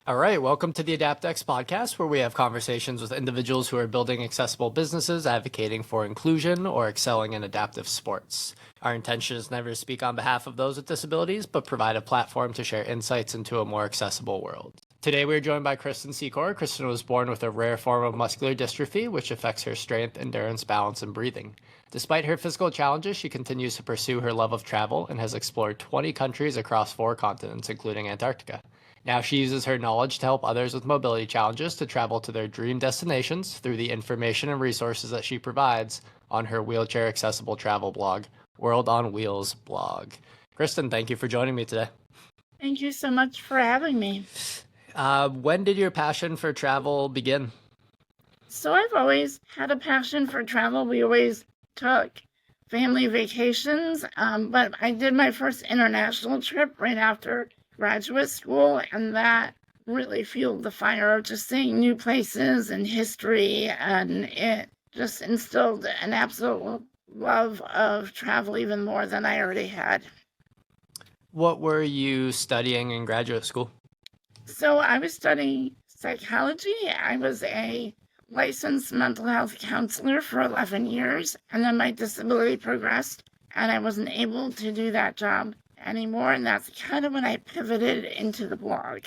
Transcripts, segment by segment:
All right, welcome to the AdaptX podcast, where we have conversations with individuals who are building accessible businesses, advocating for inclusion, or excelling in adaptive sports. Our intention is never to speak on behalf of those with disabilities, but provide a platform to share insights into a more accessible world. Today, we are joined by Kristin Secor. Kristin was born with a rare form of muscular dystrophy, which affects her strength, endurance, balance, and breathing. Despite her physical challenges, she continues to pursue her love of travel and has explored 20 countries across 4 continents, including Antarctica. Now she uses her knowledge to help others with mobility challenges to travel to their dream destinations through the information and resources that she provides on her wheelchair accessible travel blog, World on Wheels blog. Kristin, thank you for joining me today. Thank you so much for having me. When did your passion for travel begin? So I've always had a passion for travel. We always took family vacations, but I did my first international trip right after graduate school, and that really fueled the fire of just seeing new places and history, and it just instilled an absolute love of travel even more than I already had. What were you studying in graduate school? So I was studying psychology. I was a licensed mental health counselor for 11 years, and then my disability progressed, and I wasn't able to do that job anymore, and that's kind of when I pivoted into the blog.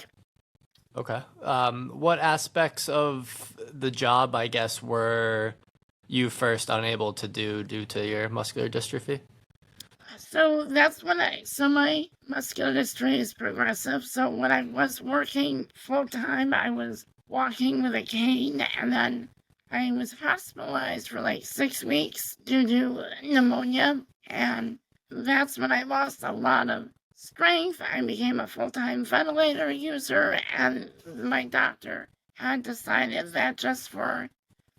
Okay. What aspects of the job, I guess, were you first unable to do due to your muscular dystrophy? So that's when my muscular dystrophy is progressive. So when I was working full time, I was walking with a cane, and then I was hospitalized for like 6 weeks due to pneumonia, and that's when I lost a lot of strength. I became a full-time ventilator user, and my doctor had decided that just for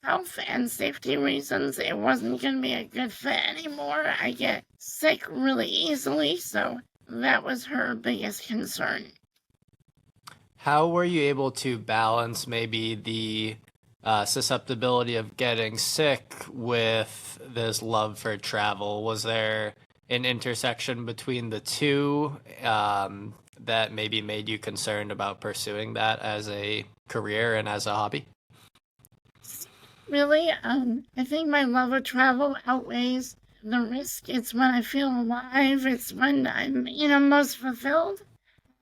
health and safety reasons, it wasn't going to be a good fit anymore. I get sick really easily, so that was her biggest concern. How were you able to balance maybe the susceptibility of getting sick with this love for travel? Was there an intersection between the two that maybe made you concerned about pursuing that as a career and as a hobby? Really, I think my love of travel outweighs the risk. It's when I feel alive. It's when I'm, most fulfilled.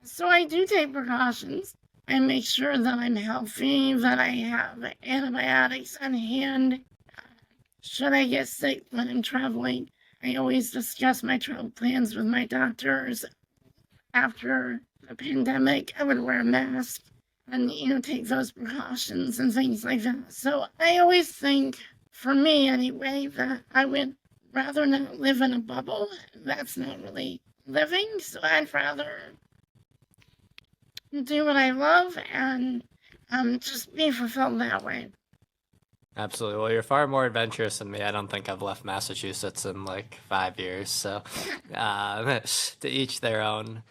So I do take precautions. I make sure that I'm healthy, that I have antibiotics on hand. Should I get sick when I'm traveling, I always discuss my travel plans with my doctors. After the pandemic, I would wear a mask and, take those precautions and things like that. So I always think, for me anyway, that I would rather not live in a bubble. That's not really living. So I'd rather do what I love and just be fulfilled that way. Absolutely. Well, you're far more adventurous than me. I don't think I've left Massachusetts in like 5 years. So, to each their own.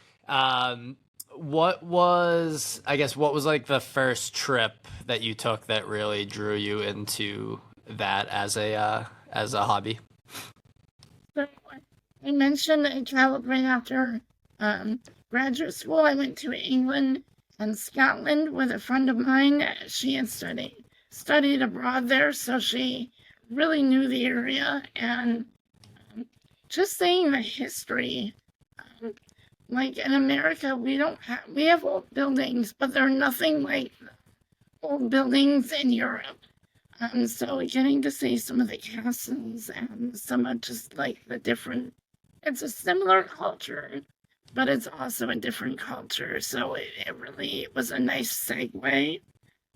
What was like the first trip that you took that really drew you into that as a hobby? So I mentioned I traveled right after graduate school. I went to England and Scotland with a friend of mine. She had studied abroad there, so she really knew the area, and just seeing the history. Like in America, we have old buildings, but they're nothing like old buildings in Europe. So getting to see some of the castles and some of just like it's a similar culture, but it's also a different culture. So it really was a nice segue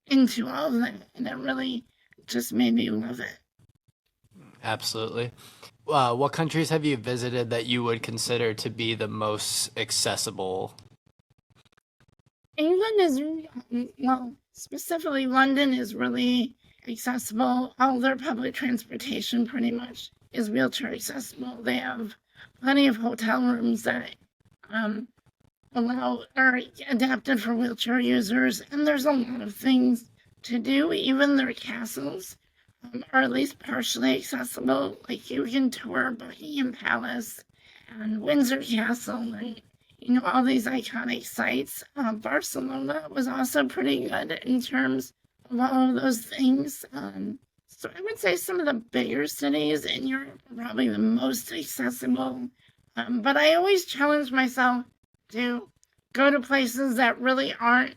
into all of that, and it really just made me love it. Absolutely. What countries have you visited that you would consider to be the most accessible? England is, well, specifically London is really accessible. All their public transportation pretty much is wheelchair accessible. They have plenty of hotel rooms that are adapted for wheelchair users, and there's a lot of things to do. Even their castles are at least partially accessible. Like you can tour Buckingham Palace and Windsor Castle, and all these iconic sites. Barcelona was also pretty good in terms of all of those things. So I would say some of the bigger cities in Europe are probably the most accessible. But I always challenge myself to go to places that really aren't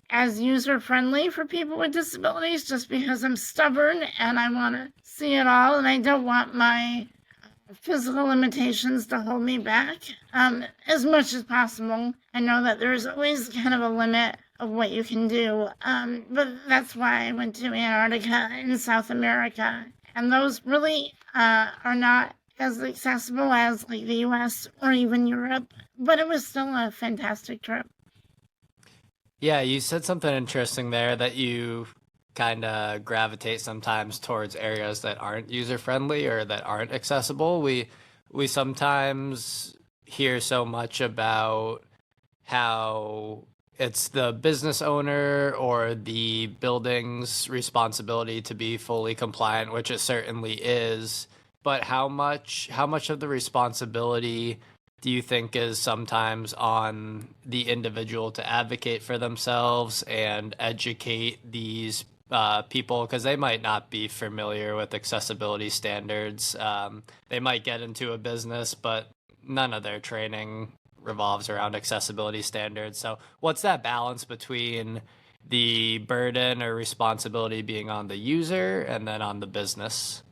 as user-friendly for people with disabilities, just because I'm stubborn and I want to see it all, and I don't want my physical limitations to hold me back as much as possible. I know that there's always kind of a limit of what you can do, but that's why I went to Antarctica in South America, and those really are not as accessible as like the US or even Europe, but it was still a fantastic trip. Yeah, you said something interesting there that you kind of gravitate sometimes towards areas that aren't user friendly or that aren't accessible. We sometimes hear so much about how it's the business owner or the building's responsibility to be fully compliant, which it certainly is. But how much of the responsibility do you think is sometimes on the individual to advocate for themselves and educate these people, because they might not be familiar with accessibility standards? They might get into a business, but none of their training revolves around accessibility standards. So, what's that balance between the burden or responsibility being on the user and then on the business?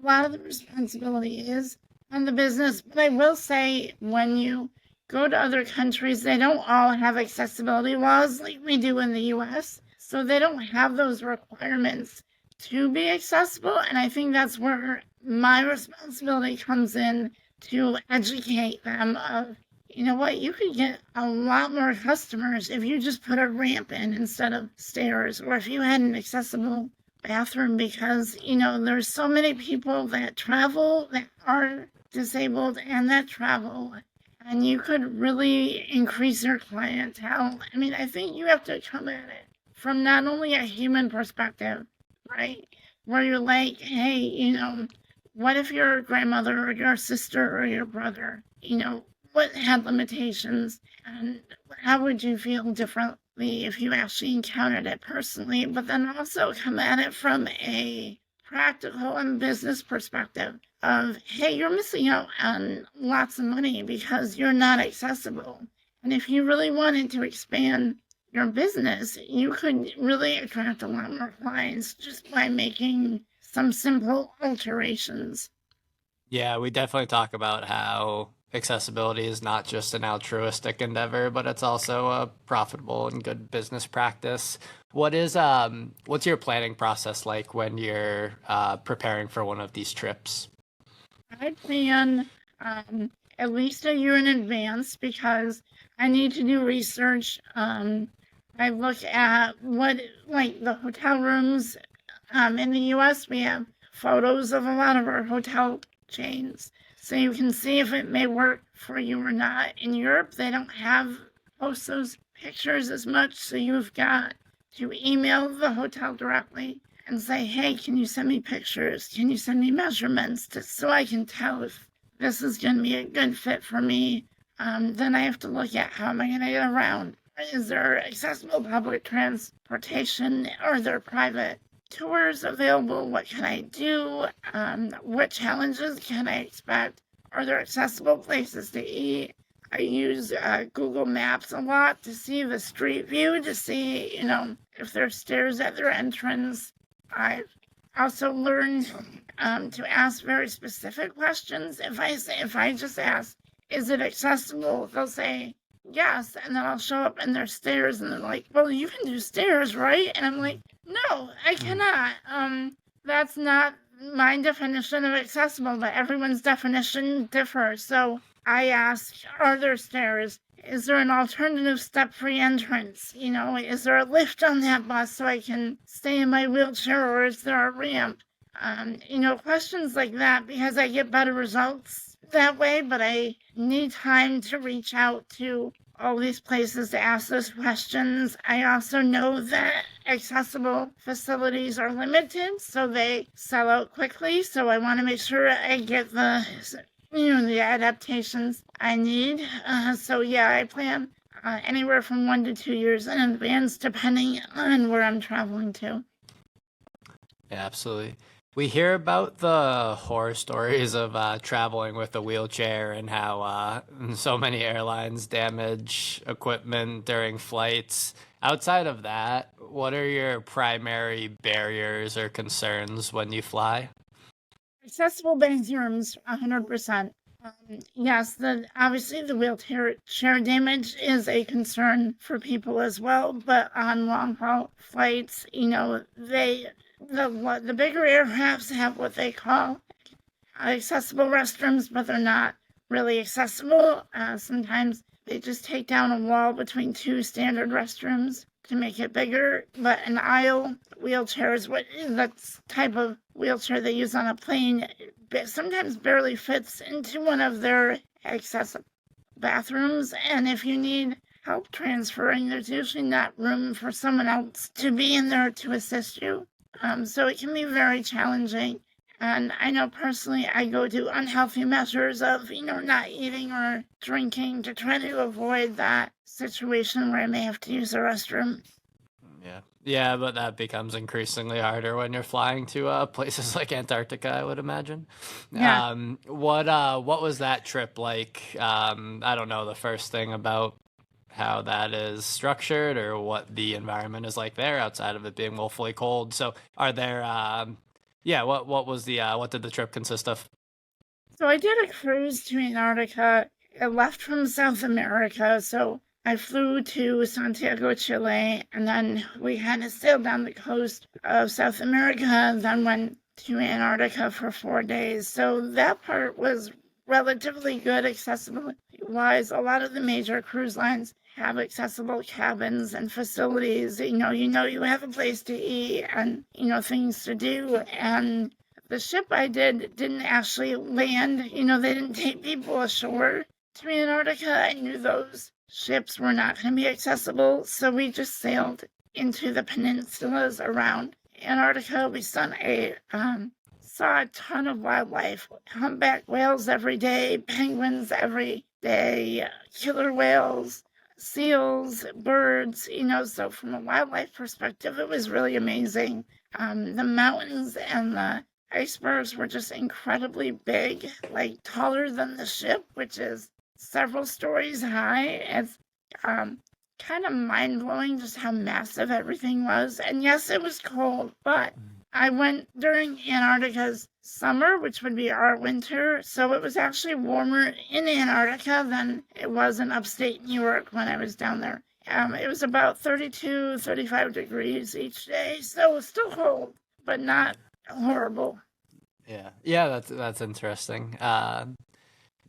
A lot of the responsibility is on the business, but I will say when you go to other countries, they don't all have accessibility laws like we do in the US. So they don't have those requirements to be accessible. And I think that's where my responsibility comes in, to educate them of, you know what, you could get a lot more customers if you just put a ramp in instead of stairs, or if you had an accessible bathroom, because there's so many people that travel that are disabled and that travel, and you could really increase your clientele. I mean, I think you have to come at it from not only a human perspective, right, where you're like, hey, what if your grandmother or your sister or your brother, what had limitations, and how would you feel differently if you actually encountered it personally? But then also come at it from a practical and business perspective of, hey, you're missing out on lots of money because you're not accessible. And if you really wanted to expand your business, you could really attract a lot more clients just by making some simple alterations. Yeah, we definitely talk about how accessibility is not just an altruistic endeavor, but it's also a profitable and good business practice. What's your planning process like when you're preparing for one of these trips? I plan at least a year in advance because I need to do research. I look at what, like the hotel rooms. In the US, we have photos of a lot of our hotel chains, so you can see if it may work for you or not. In Europe, they don't have post those pictures as much, so you've got to email the hotel directly and say, hey, can you send me pictures? Can you send me measurements so I can tell if this is going to be a good fit for me? Then I have to look at, how am I going to get around? Is there accessible public transportation? Are there private tours available? What can I do? What challenges can I expect? Are there accessible places to eat? I use Google Maps a lot to see the street view, to see, if there's stairs at their entrance. I've also learned to ask very specific questions. If I just ask, is it accessible? They'll say, yes, and then I'll show up and there's stairs, and they're like, well, you can do stairs, right? And I'm like, no, I cannot. That's not my definition of accessible, but everyone's definition differs. So I ask, are there stairs? Is there an alternative step-free entrance? Is there a lift on that bus so I can stay in my wheelchair, or is there a ramp? Questions like that, because I get better results that way, but I need time to reach out to all these places to ask those questions. I also know that accessible facilities are limited, so they sell out quickly. So I want to make sure I get the the adaptations I need. So yeah, I plan anywhere from 1 to 2 years in advance, depending on where I'm traveling to. Yeah, absolutely. We hear about the horror stories of traveling with a wheelchair and how so many airlines damage equipment during flights. Outside of that, what are your primary barriers or concerns when you fly? Accessible bathrooms, 100%. Yes, obviously the wheelchair chair damage is a concern for people as well, but on long haul flights, the bigger aircrafts have what they call accessible restrooms, but they're not really accessible. Sometimes they just take down a wall between two standard restrooms to make it bigger. But an aisle wheelchair is the type of wheelchair they use on a plane. Sometimes barely fits into one of their accessible bathrooms. And if you need help transferring, there's usually not room for someone else to be in there to assist you. So it can be very challenging. And I know personally I go to unhealthy measures of, not eating or drinking to try to avoid that situation where I may have to use a restroom. Yeah. Yeah, but that becomes increasingly harder when you're flying to places like Antarctica, I would imagine. Yeah. What was that trip like? I don't know the first thing about how that is structured or what the environment is like there outside of it being woefully cold. So are there yeah, what was the what did the trip consist of? So I did a cruise to Antarctica. I left from South America, so I flew to Santiago, Chile, and then we kind of sailed down the coast of South America, and then went to Antarctica for 4 days. So that part was relatively good accessibility-wise. A lot of the major cruise lines have accessible cabins and facilities. You have a place to eat and, things to do. And the ship I didn't actually land. They didn't take people ashore to Antarctica. I knew those ships were not going to be accessible, so we just sailed into the peninsulas around Antarctica. We saw a ton of wildlife, humpback whales every day, penguins every day, killer whales, seals, birds. So from a wildlife perspective, it was really amazing. The mountains and the icebergs were just incredibly big, like taller than the ship, which is several stories high. It's kind of mind blowing just how massive everything was. And yes, it was cold, but I went during Antarctica's summer, which would be our winter, so it was actually warmer in Antarctica than it was in upstate New York when I was down there. It was about 32, 35 degrees each day, so it was still cold, but not horrible. Yeah. Yeah, that's interesting.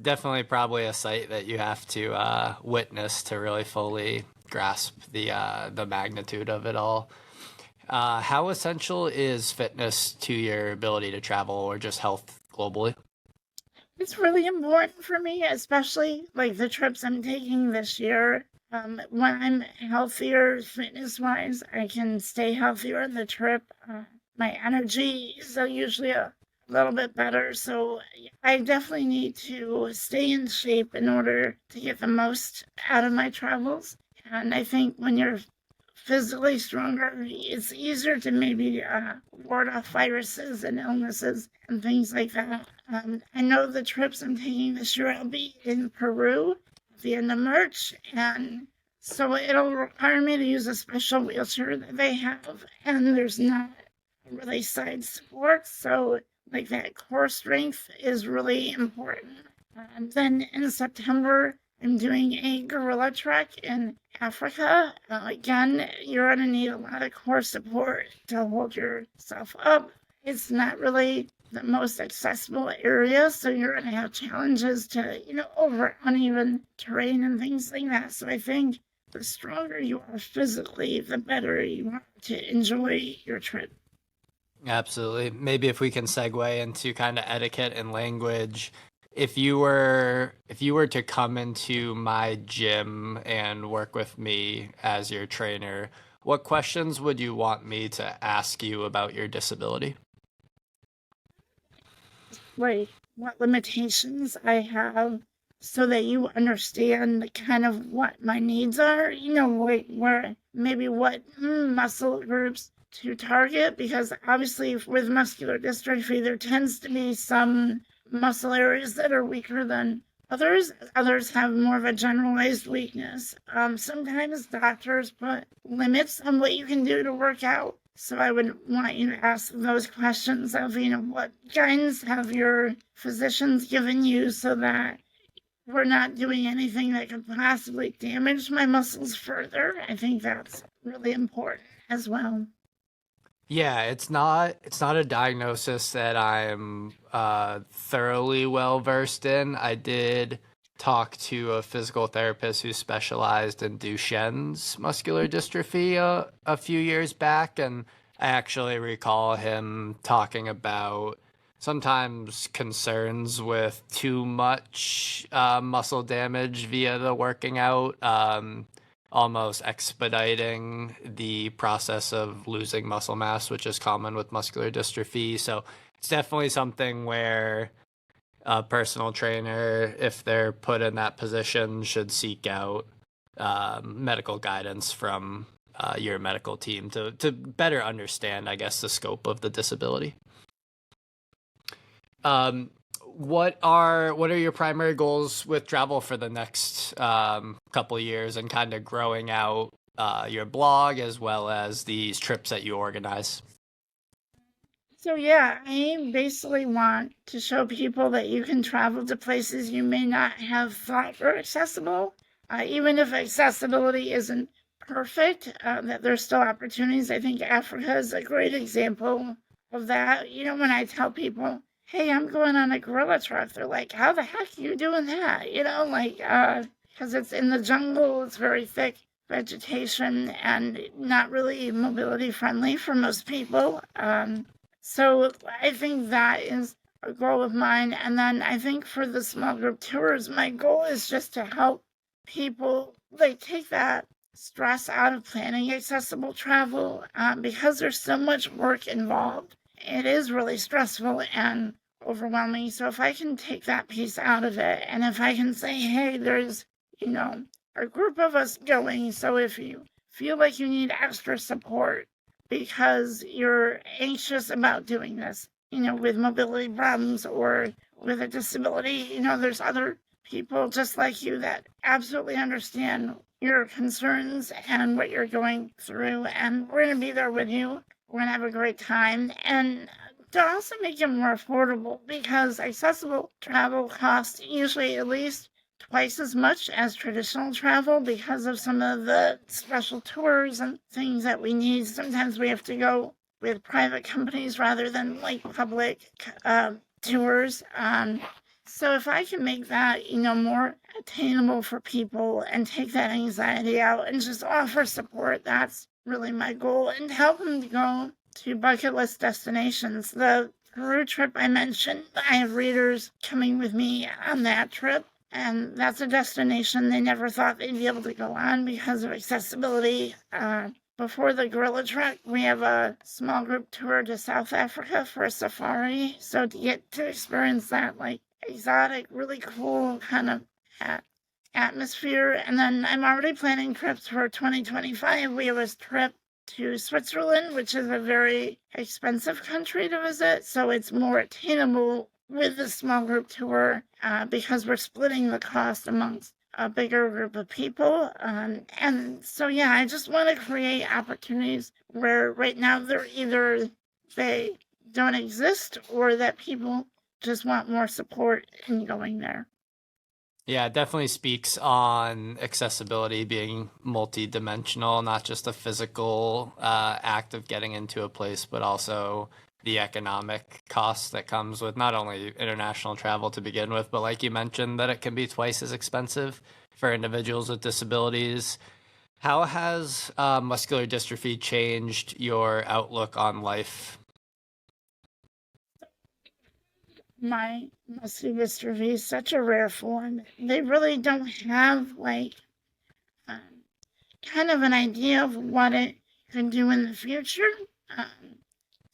Definitely probably a sight that you have to witness to really fully grasp the magnitude of it all. How essential is fitness to your ability to travel or just health globally? It's really important for me, especially like the trips I'm taking this year. When I'm healthier, fitness wise, I can stay healthier in the trip. My energy is usually a little bit better, so I definitely need to stay in shape in order to get the most out of my travels. And I think when you're physically stronger, it's easier to maybe ward off viruses and illnesses and things like that. I know the trips I'm taking this year, I'll be in Peru at the end of March, and so it'll require me to use a special wheelchair that they have, and there's not really side support, so like that core strength is really important. Then in September, I'm doing a gorilla trek in Africa. Again, you're going to need a lot of core support to hold yourself up. It's not really the most accessible area, so you're going to have challenges to, over uneven terrain and things like that. So I think the stronger you are physically, the better you are to enjoy your trip. Absolutely. Maybe if we can segue into kind of etiquette and language. If you were to come into my gym and work with me as your trainer, what questions would you want me to ask you about your disability? Like what limitations I have so that you understand kind of what my needs are, like where maybe what muscle groups to target, because obviously with muscular dystrophy, there tends to be some muscle areas that are weaker than others. Others have more of a generalized weakness. Sometimes doctors put limits on what you can do to work out. So I would want you to ask those questions of, what guidance have your physicians given you so that we're not doing anything that could possibly damage my muscles further. I think that's really important as well. Yeah, it's not a diagnosis that I'm thoroughly well versed in. I did talk to a physical therapist who specialized in Duchenne's muscular dystrophy a few years back, and I actually recall him talking about sometimes concerns with too much muscle damage via the working out. Almost expediting the process of losing muscle mass, which is common with muscular dystrophy. So it's definitely something where a personal trainer, if they're put in that position, should seek out medical guidance from your medical team to better understand, I guess, the scope of the disability. Um, what are your primary goals with travel for the next couple years, and kind of growing out your blog as well as these trips that you organize? So yeah, I basically want to show people that you can travel to places you may not have thought were accessible, even if accessibility isn't perfect. That there's still opportunities. I think Africa is a great example of that. When I tell people, "Hey, I'm going on a gorilla trek," they're like, "How the heck are you doing that?" Because it's in the jungle, it's very thick vegetation and not really mobility friendly for most people. So I think that is a goal of mine. And then I think for the small group tours, my goal is just to help people like take that stress out of planning accessible travel, because there's so much work involved. It is really stressful and overwhelming. So if I can take that piece out of it, and if I can say, hey, there's, a group of us going. So if you feel like you need extra support, because you're anxious about doing this, with mobility problems or with a disability, there's other people just like you that absolutely understand your concerns and what you're going through. And we're going to be there with you. We're going to have a great time. And to also make it more affordable, because accessible travel costs usually at least twice as much as traditional travel because of some of the special tours and things that we need. Sometimes we have to go with private companies rather than like public tours. So if I can make that, more attainable for people and take that anxiety out and just offer support, that's really my goal, and help them to go to bucket list destinations. The Peru trip I mentioned, I have readers coming with me on that trip. And that's a destination they never thought they'd be able to go on because of accessibility. Before the gorilla trek, we have a small group tour to South Africa for a safari. So to get to experience that like exotic, really cool kind of atmosphere. And then I'm already planning trips for 2025. We have a trip to Switzerland, which is a very expensive country to visit. So it's more attainable with the small group tour, because we're splitting the cost amongst a bigger group of people. And so, yeah, I just want to create opportunities where right now they don't exist, or that people just want more support in going there. Yeah, it definitely speaks on accessibility being multi-dimensional, not just a physical act of getting into a place, but also the economic cost that comes with not only international travel to begin with, but like you mentioned, that it can be twice as expensive for individuals with disabilities. How has muscular dystrophy changed your outlook on life? My muscular dystrophy is such a rare form. They really don't have like kind of an idea of what it could do in the future.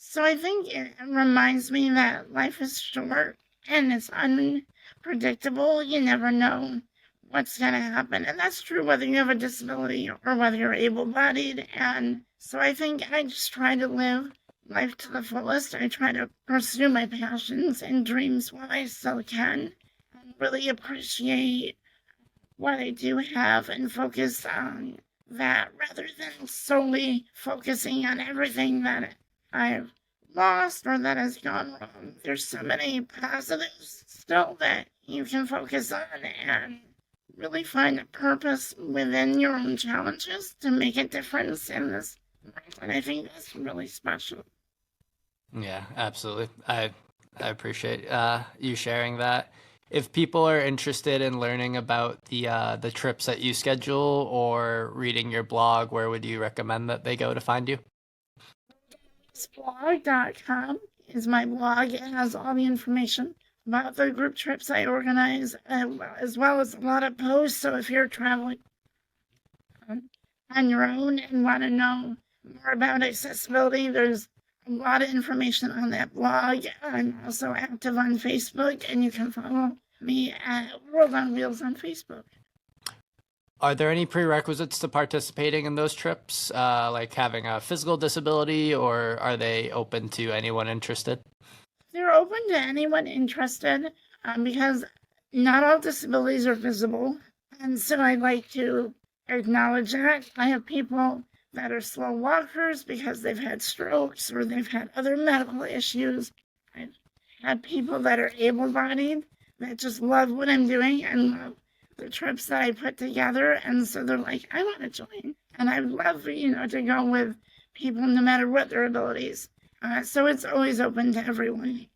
So I think it reminds me that life is short, and it's unpredictable. You never know what's going to happen. And that's true whether you have a disability or whether you're able-bodied. And so I think I just try to live life to the fullest. I try to pursue my passions and dreams while I still can, and really appreciate what I do have and focus on that rather than solely focusing on everything that I've lost or that has gone wrong. There's so many positives still that you can focus on and really find a purpose within your own challenges to make a difference in this life. And I think that's really special. Yeah, absolutely. I appreciate you sharing that. If people are interested in learning about the trips that you schedule or reading your blog, where would you recommend that they go to find you? Blog.com is my blog. It has all the information about the group trips I organize, as well as a lot of posts. So if you're traveling on your own and want to know more about accessibility, there's a lot of information on that blog. I'm also active on Facebook, and you can follow me at World on Wheels on Facebook. Are there any prerequisites to participating in those trips, like having a physical disability, or are they open to anyone interested? They're open to anyone interested because not all disabilities are visible. And so I'd like to acknowledge that. I have people that are slow walkers because they've had strokes or they've had other medical issues. I've had people that are able-bodied that just love what I'm doing and love the trips that I put together. And so they're like, I want to join. And I'd love, to go with people no matter what their abilities. So it's always open to everyone.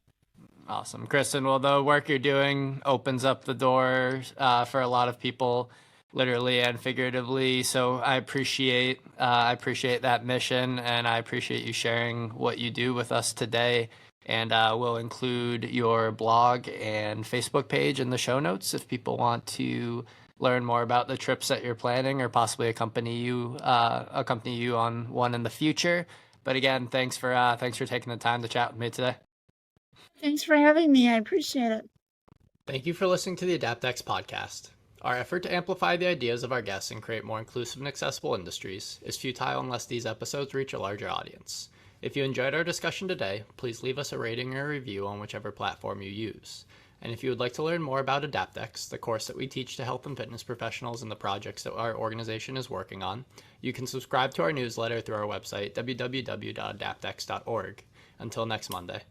Awesome. Kristin, well, the work you're doing opens up the door for a lot of people, literally and figuratively. So I appreciate that mission, and I appreciate you sharing what you do with us today. And we'll include your blog and Facebook page in the show notes if people want to learn more about the trips that you're planning or possibly accompany you on one in the future. But again, thanks for taking the time to chat with me today. Thanks for having me. I appreciate it. Thank you for listening to the AdaptX podcast. Our effort to amplify the ideas of our guests and create more inclusive and accessible industries is futile unless these episodes reach a larger audience. If you enjoyed our discussion today, please leave us a rating or a review on whichever platform you use. And if you would like to learn more about AdaptX, the course that we teach to health and fitness professionals and the projects that our organization is working on, you can subscribe to our newsletter through our website, www.adaptx.org. Until next Monday.